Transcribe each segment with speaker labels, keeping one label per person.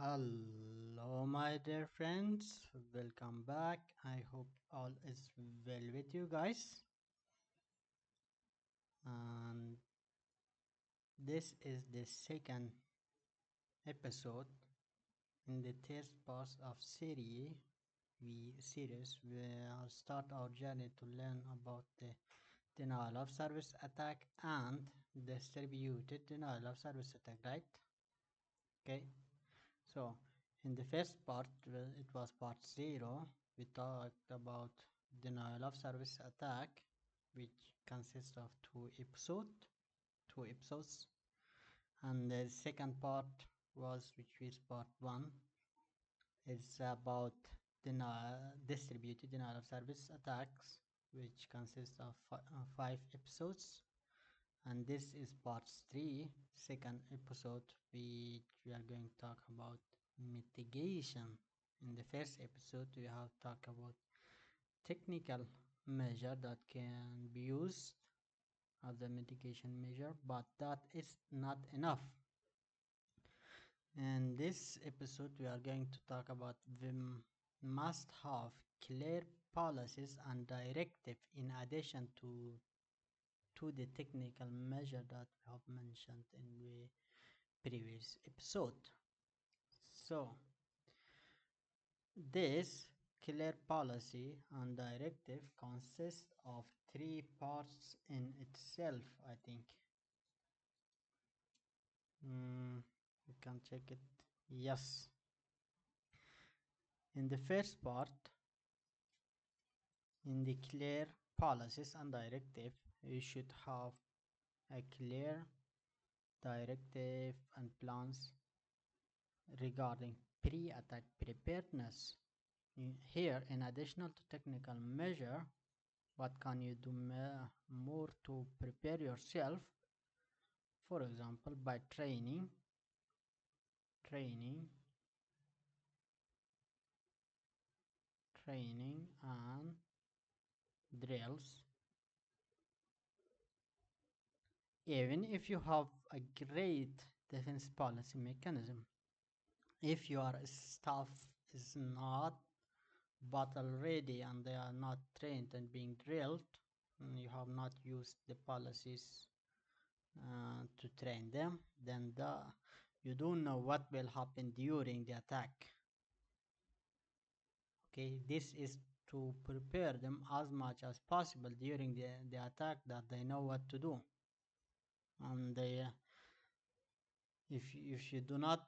Speaker 1: Hello, my dear friends. Welcome back. I hope all is well with you guys. And this is the second episode in the third part of series. We'll start our journey to learn about the denial of service attack and distributed denial of service attack, right? Okay. So, in the first part, well, it was part 0, we talked about denial of service attack, which consists of two episodes, and the second part which is part 1, is about distributed denial of service attacks, which consists of 5 episodes, and this is part 3, second episode, which we are going to talk about mitigation. In the first episode we have talked about technical measure that can be used as a mitigation measure, but that is not enough. In this episode we are going to talk about we must have clear policies and directive in addition to the technical measure that we have mentioned in the previous episode. So this clear policy and directive consists of 3 parts in itself, I think. You can check it. Yes. In the first part, in the clear policies and directive, you should have a clear directive and plans regarding pre-attack preparedness. Here, in addition to technical measure, what can you do more to prepare yourself? For example, by training and drills. Even if you have a great defense policy mechanism, if your staff is not battle ready and they are not trained and being drilled, and you have not used the policies to train them, then you don't know what will happen during the attack. Okay, this is to prepare them as much as possible during the attack, that they know what to do. And if you do not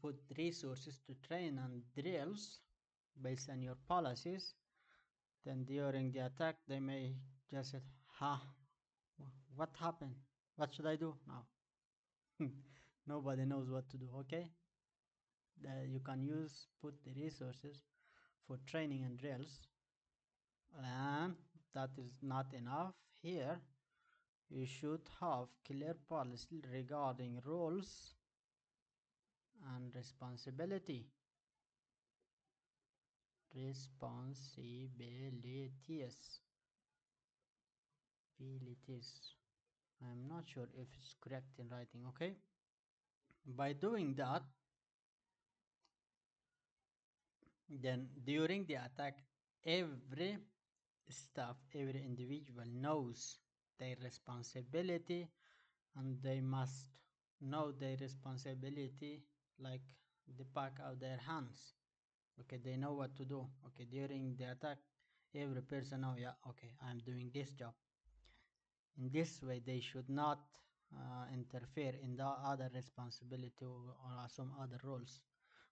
Speaker 1: put resources to train and drills based on your policies, then during the attack they may just say, what happened, what should I do now? Nobody knows what to do. Okay, you can put the resources for training and drills, and that is not enough. Here you should have clear policy regarding roles and responsibilities. I'm not sure if it's correct in writing. Okay, by doing that, then during the attack, every every individual knows their responsibility, and they must know their responsibility like the back of their hands. Okay, they know what to do. Okay, during the attack, every person know, yeah, okay, I'm doing this job. In this way, they should not interfere in the other responsibility or some other roles.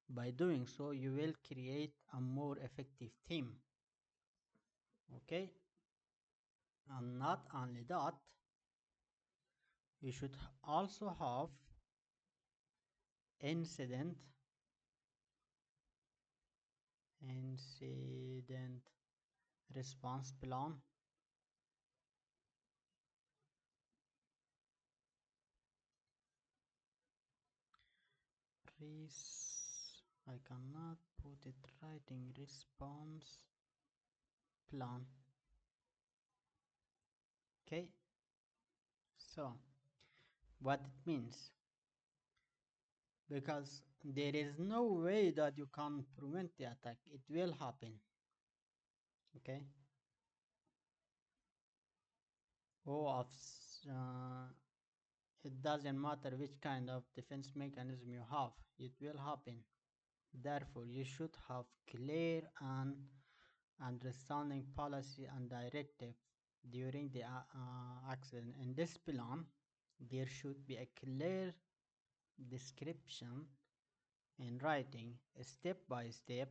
Speaker 1: By doing so, you will create a more effective team. Okay, and not only that, you should also have incident response plan. I cannot put it writing response plan. Okay, so what it means, because there is no way that you can prevent the attack. It will happen. Okay. Or it doesn't matter which kind of defense mechanism you have, it will happen. Therefore, you should have clear and understanding policy and directive during the accident. In this plan, there should be a clear description in writing, step by step,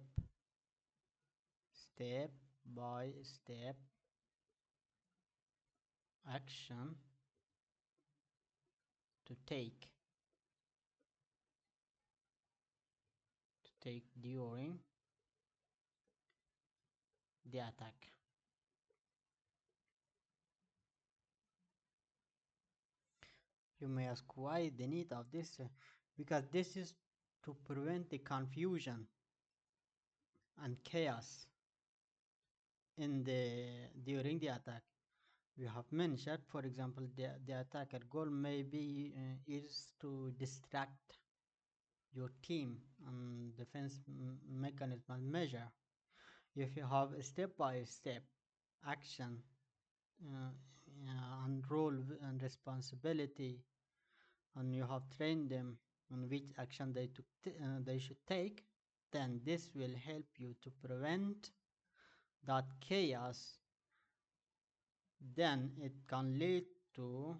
Speaker 1: step by step action to take during the attack. You may ask why the need of this? Because this is to prevent the confusion and chaos in the during the attack. We have mentioned, for example, the attacker goal may be is to distract your team and defense mechanism and measure. If you have a step-by-step action and role and responsibility, and you have trained them on which action they should take, then this will help you to prevent that chaos. Then it can lead to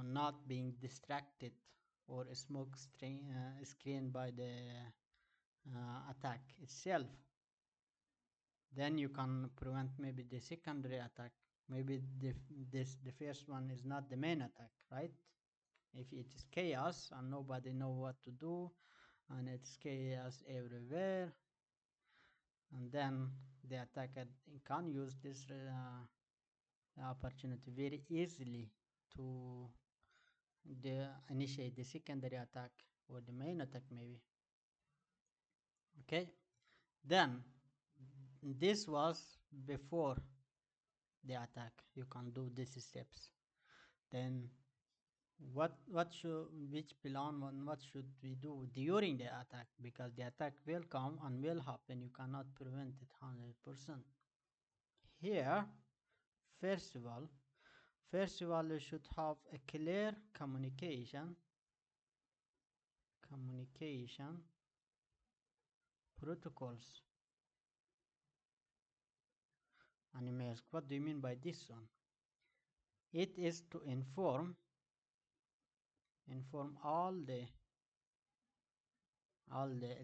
Speaker 1: not being distracted or a smoke screen by the attack itself. Then you can prevent maybe the secondary attack. Maybe the first one is not the main attack, right? If it is chaos and nobody know what to do, and it's chaos everywhere, and then the attacker can use this opportunity very easily to initiate the secondary attack or the main attack maybe. Okay, then this was before the attack. You can do these steps. Then what should which plan and what should we do during the attack, because the attack will come and will happen. You cannot prevent it 100%. Here, first of all you should have a clear communication protocols. And you may ask, what do you mean by this one? It is to inform all the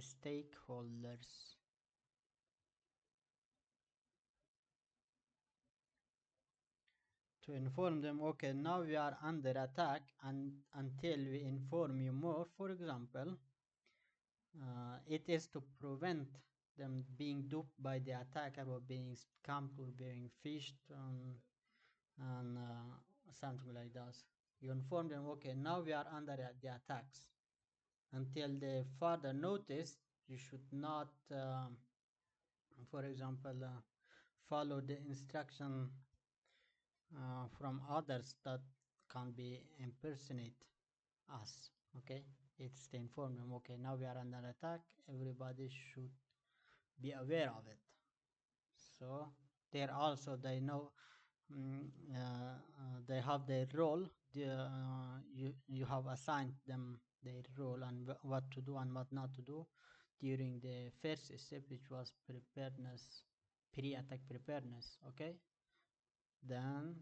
Speaker 1: stakeholders to inform them, okay, now we are under attack, and until we inform you more. For example, it is to prevent them being duped by the attacker or being scammed or being phished and something like that. You inform them, okay, now we are under the attacks. Until the further notice, you should not, for example, follow the instruction from others that can be impersonate us. Okay, it's to inform them, okay, now we are under attack, everybody should be aware of it. So there also they know, they have their role. You have assigned them their role and what to do and what not to do during the first step, which was preparedness, pre-attack preparedness. Okay, then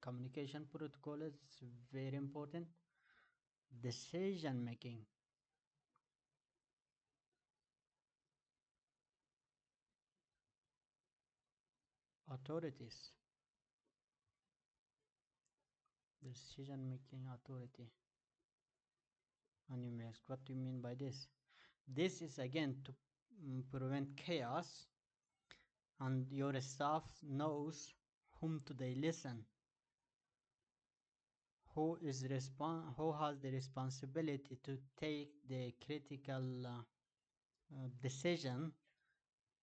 Speaker 1: communication protocol is very important. Decision making, authorities, decision making authority. And you may ask, what do you mean by this? This is again to prevent chaos, and your staff knows whom do they listen, who has the responsibility to take the critical decision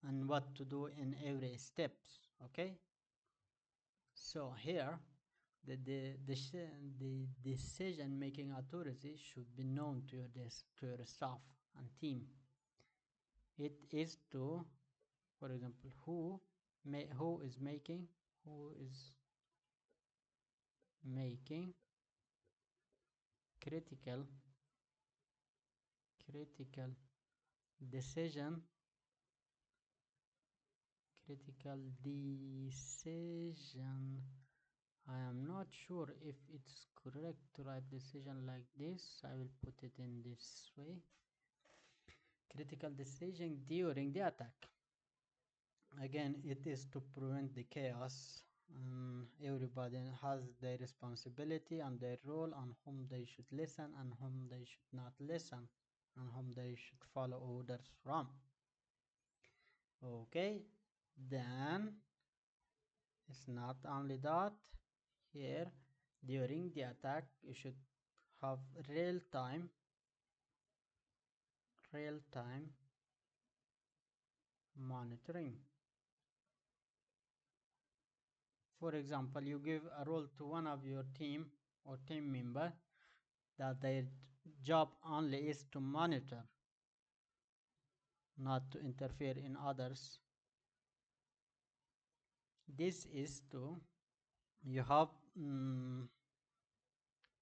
Speaker 1: and what to do in every steps. Okay, so here the decision-making authority should be known to to your staff and team. It is to, for example, who is making critical critical decision critical decision. I am not sure if it's correct to write decision like this. I will put it in this way. Critical decision during the attack. Again, it is to prevent the chaos. Everybody has their responsibility and their role, on whom they should listen and whom they should not listen, and whom they should follow orders from. Okay, then it's not only that. Here, during the attack, you should have real-time monitoring. For example, you give a role to one of your team or team member that their job only is to monitor, not to interfere in others. This is to, you have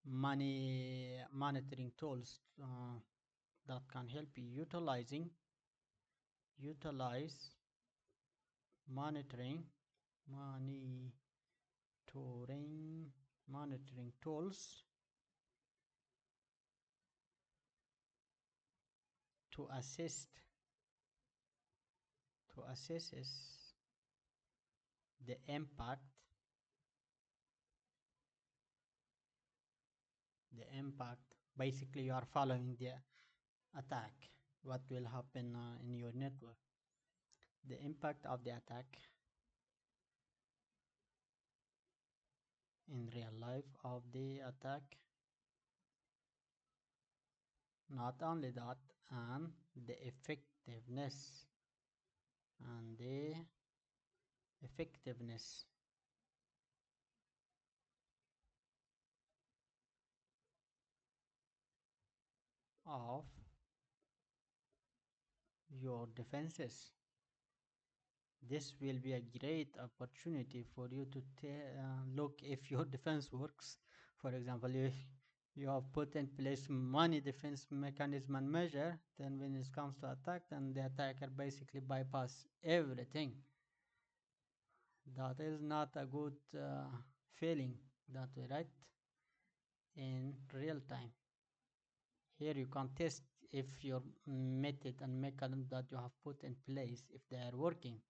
Speaker 1: many monitoring tools that can help you utilize monitoring tools to assist the impact basically you are following the attack, what will happen in your network, the impact of the attack in real life of the attack. Not only that, and the effectiveness of your defenses. This will be a great opportunity for you to look if your defense works. For example, if you have put in place many defense mechanism and measure, then when it comes to attack, then the attacker basically bypass everything. That is not a good feeling that way, right? In real time. Here you can test if your method and mechanism that you have put in place, if they are working.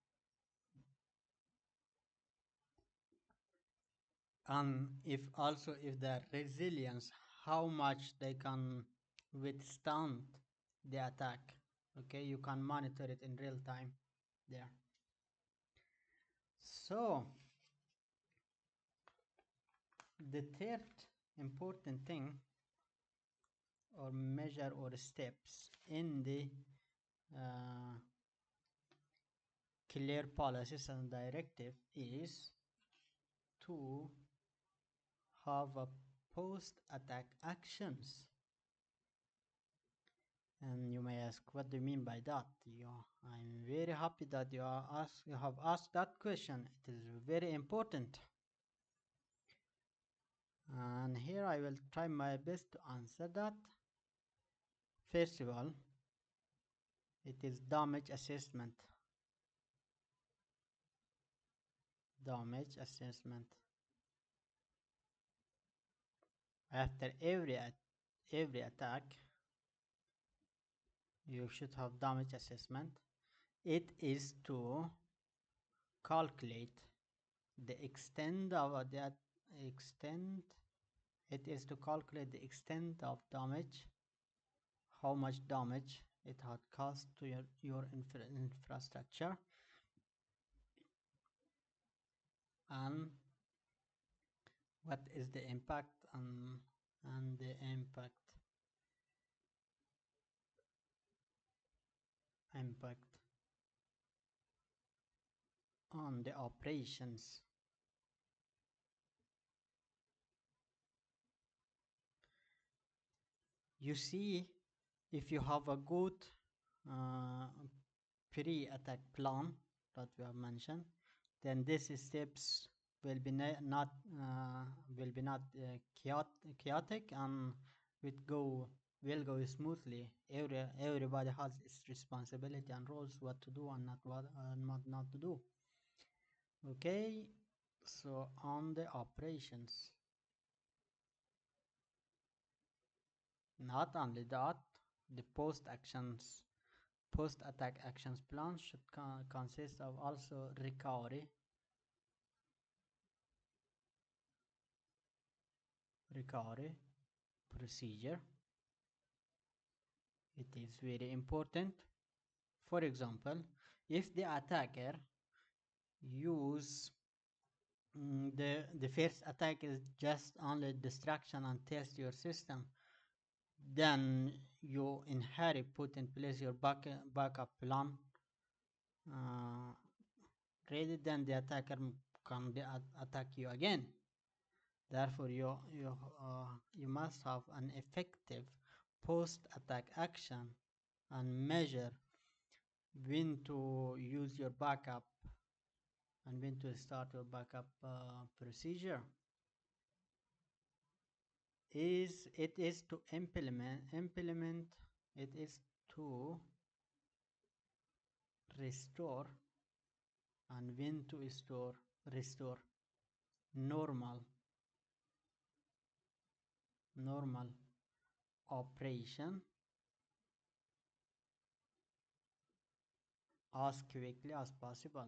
Speaker 1: And if their resilience, how much they can withstand the attack. Okay, you can monitor it in real time there. So the third important thing or measure or steps in the clear policies and directive is to have a post-attack actions. And you may ask, what do you mean by that? I'm very happy that you have asked that question. It is very important. And here I will try my best to answer that. First of all, it is damage assessment. Damage assessment. After every attack, you should have damage assessment. It is to calculate the extent of damage, how much damage it had caused to your infrastructure, and what is the impact and the impact on the operations. You see, if you have a good uh, pre-attack plan that we have mentioned, then these steps will be not chaotic, and will go smoothly. Everybody has its responsibility and roles, what to do and not to do. Okay, so on the operations, not only that, the post-attack actions plan should consist of also recovery procedure. It is very important. For example, if the attacker use the first attack is just only distraction and test your system, then you inherit put in place your backup plan uh, ready, then the attacker can attack you again. Therefore, you must have an effective post-attack action and measure when to use your backup and when to start your backup procedure. It is to implement it is to restore, and when to restore normal operation as quickly as possible.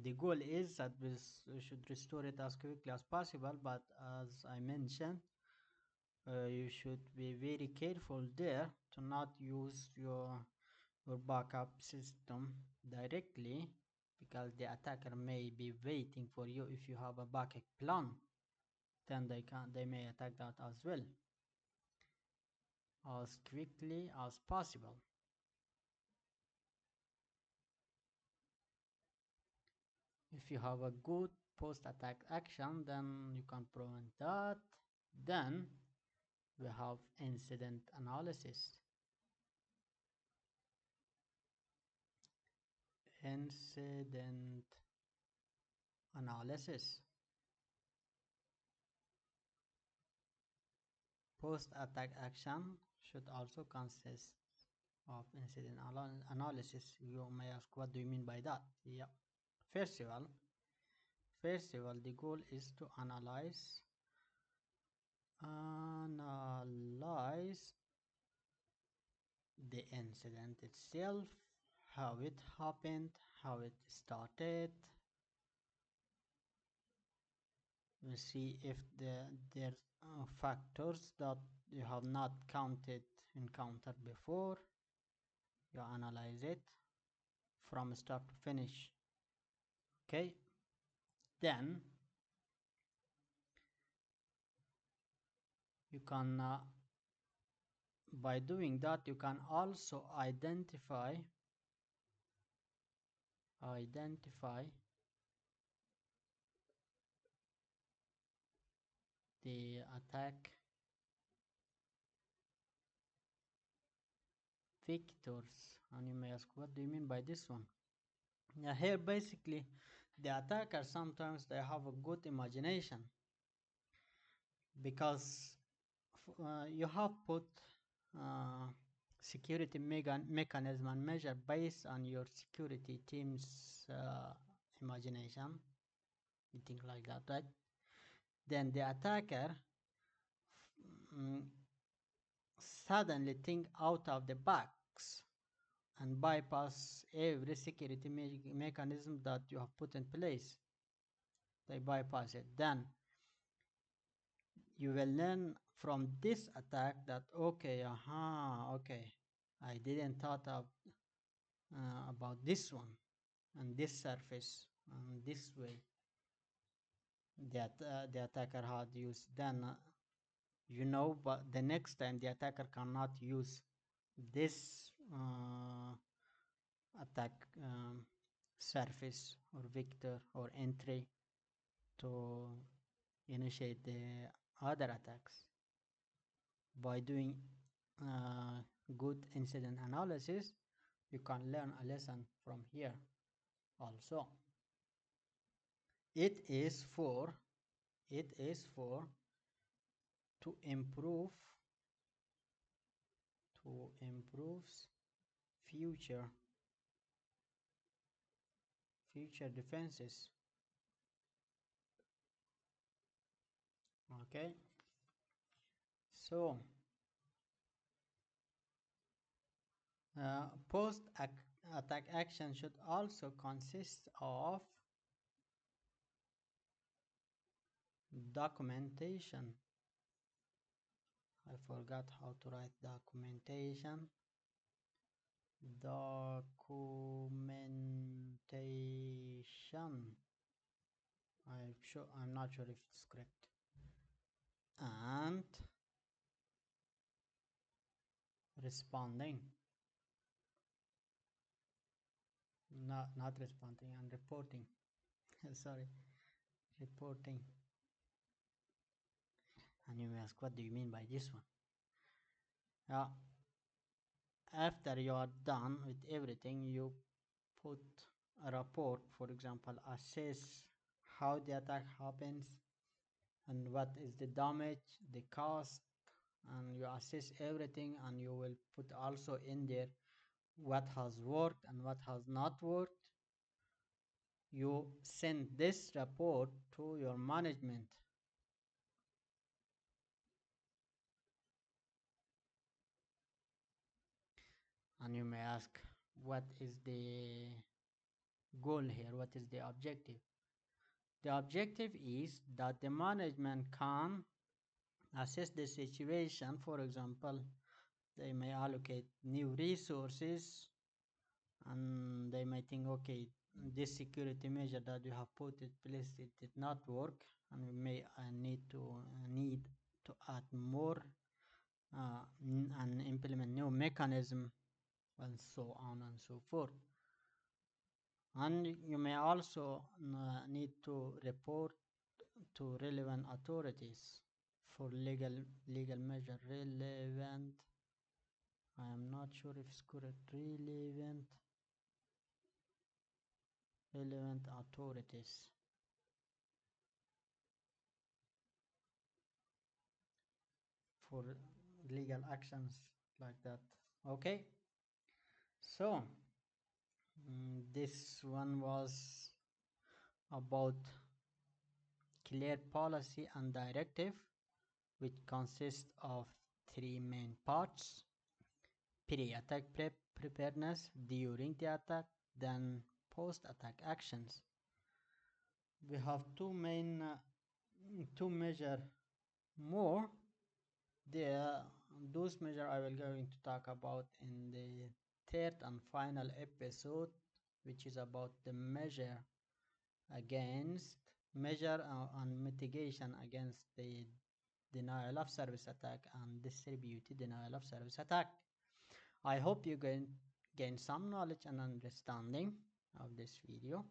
Speaker 1: The goal is that we should restore it as quickly as possible, but as I mentioned, you should be very careful there to not use your backup system directly, because the attacker may be waiting for you. If you have a backup plan, then they may attack that as well, as quickly as possible. If you have a good post-attack action, then you can prevent that. Then we have incident analysis. Incident analysis. Post-attack action should also consist of incident analysis. You may ask, what do you mean by that? Yeah. First of all, the goal is to analyze the incident itself, how it happened, how it started. We see if there are factors that you have not encountered before. You analyze it from start to finish. Okay, then you can by doing that you can also identify the attack vectors. And you may ask, what do you mean by this one? Yeah, here basically the attacker sometimes they have a good imagination, because you have put uh, security mechanism and measure based on your security team's imagination. You think like that, right? Then the attacker mm, suddenly think out of the box and bypass every security mechanism that you have put in place. They bypass it. Then you will learn from this attack that okay, I didn't thought of about this one and this surface and this way that the attacker had used. Then but the next time the attacker cannot use this attack surface or vector or entry to initiate the other attacks. By doing good incident analysis, you can learn a lesson from here also. It is for to improve future defenses. Okay, so post attack action should also consist of documentation. I forgot how to write documentation. I'm not sure if it's correct. And responding. Not responding, and reporting. Sorry, reporting. And you may ask, what do you mean by this one? After you are done with everything, you put a report, for example, assess how the attack happens and what is the damage, the cost, and you assess everything, and you will put also in there what has worked and what has not worked. You send this report to your management. And you may ask, what is the goal here? What is the objective? The objective is that the management can assess the situation. For example, they may allocate new resources, and they may think, okay, this security measure that you have put in place, it did not work, and we may need to add more and implement new mechanism, and so on and so forth. And you may also need to report to relevant authorities for legal measure. Relevant, I am not sure if it's correct. Relevant authorities for legal actions like that. Okay, so this one was about clear policy and directive, which consists of three main parts: pre-attack preparedness, during the attack, then post-attack actions. We have two measure more. Those measure I will going to talk about in the third and final episode, which is about the measure and mitigation against the denial of service attack and distributed denial of service attack. I hope you gain some knowledge and understanding of this video.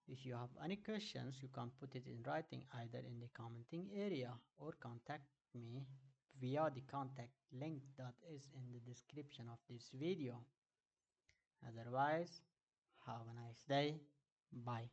Speaker 1: If you have any questions, you can put it in writing either in the commenting area or contact me via the contact link that is in the description of this video. Otherwise, have a nice day. Bye.